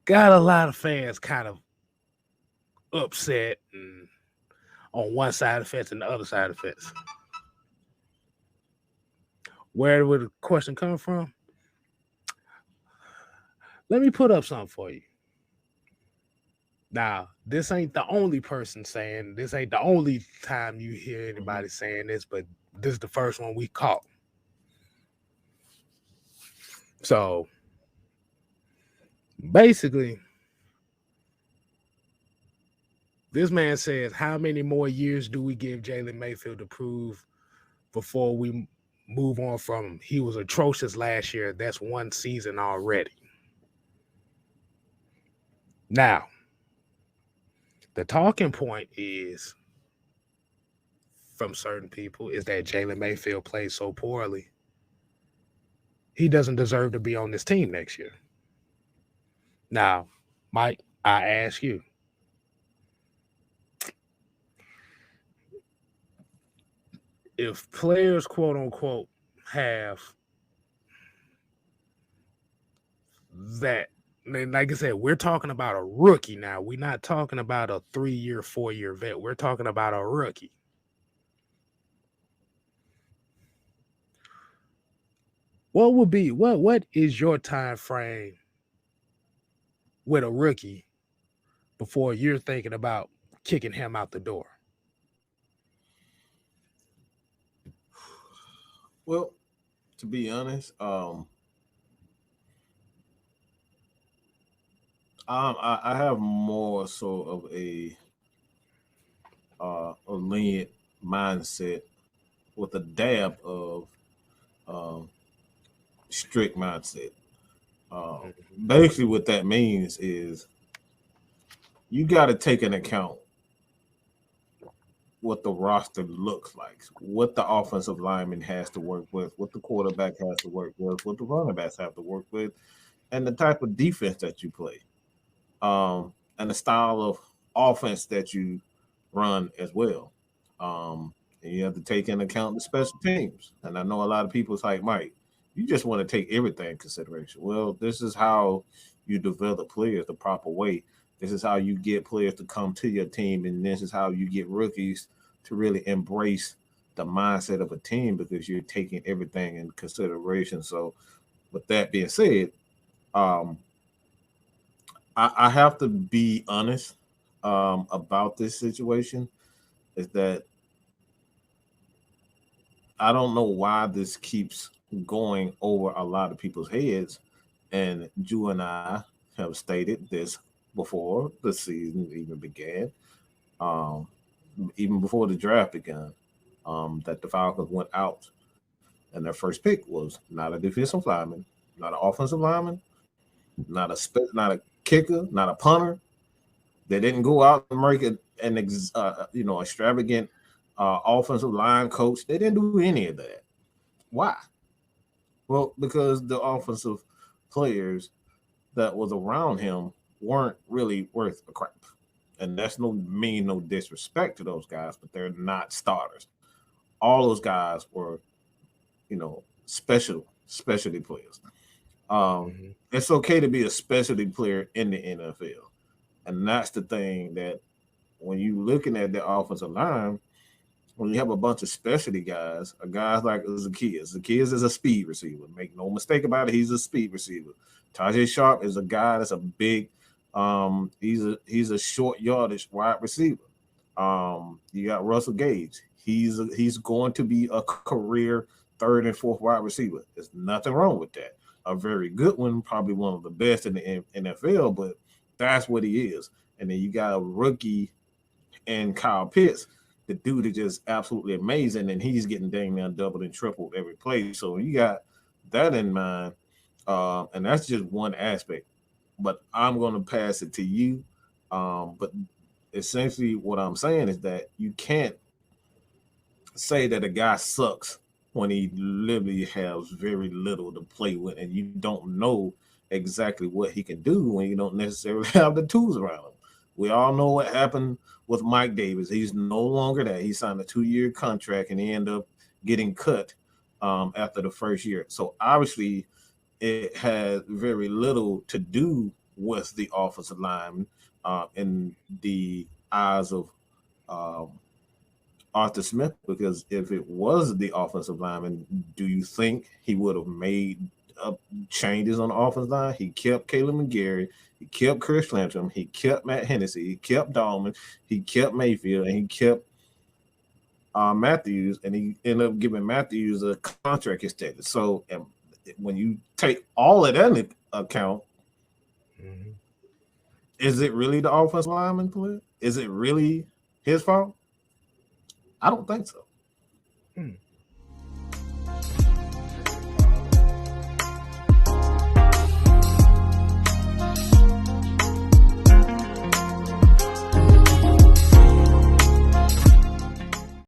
got a lot of fans kind of upset and on one side of the fence and the other side of the fence. Where would the question come from? Let me put up something for you. Now, this ain't the only person saying this ain't the only time you hear anybody saying this, but this is the first one we caught. So basically, this man says, how many more years do we give Jalen Mayfield to prove before we move on from him? He was atrocious last year. That's one season already. Now, the talking point is from certain people is that Jalen Mayfield plays so poorly, he doesn't deserve to be on this team next year. Now, Mike, I ask you, if players, quote unquote, have that, like I said, we're talking about a rookie now. We're not talking about a 3-year, 4-year vet. We're talking about a rookie. What is your time frame with a rookie before you're thinking about kicking him out the door? Well, to be honest, I have more so of a lenient mindset with a dab of um, strict mindset. Basically, what that means is you got to take into account what the roster looks like, what the offensive lineman has to work with, what the quarterback has to work with, what the running backs have to work with, and the type of defense that you play, and the style of offense that you run as well. And you have to take into account the special teams. And I know a lot of people's like, Mike, you just want to take everything in consideration. Well, this is how you develop players the proper way. This is how you get players to come to your team, and this is how you get rookies to really embrace the mindset of a team because you're taking everything in consideration. So, with that being said, um, I have to be honest about this situation. Is that I don't know why this keeps going over a lot of people's heads, and Ju and I have stated this before the season even began, um, even before the draft began, that the Falcons went out and their first pick was not a defensive lineman, not an offensive lineman, not a kicker, not a punter. They didn't go out and make extravagant offensive line coach. They didn't do any of that. Why? Well, because the offensive players that was around him weren't really worth a crap. And that's no disrespect to those guys, but they're not starters. All those guys were, specialty players. Mm-hmm. It's okay to be a specialty player in the NFL. And that's the thing that when you looking at the offensive line, when you have a bunch of specialty guys, a guys like Zacchaeus. Zacchaeus is a speed receiver. Make no mistake about it, he's a speed receiver. Tajay Sharp is a guy that's a big, he's a short yardage wide receiver. You got Russell Gage. He's going to be a career third and fourth wide receiver. There's nothing wrong with that. A very good one, probably one of the best in the NFL, but that's what he is. And then you got a rookie and Kyle Pitts. The dude is just absolutely amazing, and he's getting dang near doubled and tripled every play. So you got that in mind, and that's just one aspect. But I'm going to pass it to you. But essentially, what I'm saying is that you can't say that a guy sucks when he literally has very little to play with, and you don't know exactly what he can do when you don't necessarily have the tools around him. We all know what happened with Mike Davis. He's no longer that. He signed a 2-year contract and he ended up getting cut after the first year. So obviously, it had very little to do with the offensive lineman in the eyes of Arthur Smith, because if it was the offensive lineman, do you think he would have made changes on the offensive line? He kept Caleb McGarry, he kept Chris Lantrum, he kept Matt Hennessy, he kept Dahlman, he kept Mayfield, and he kept Matthews, and he ended up giving Matthews a contract extension. So when you take all of that into account, is it really the offensive lineman play? Is it really his fault? I don't think so.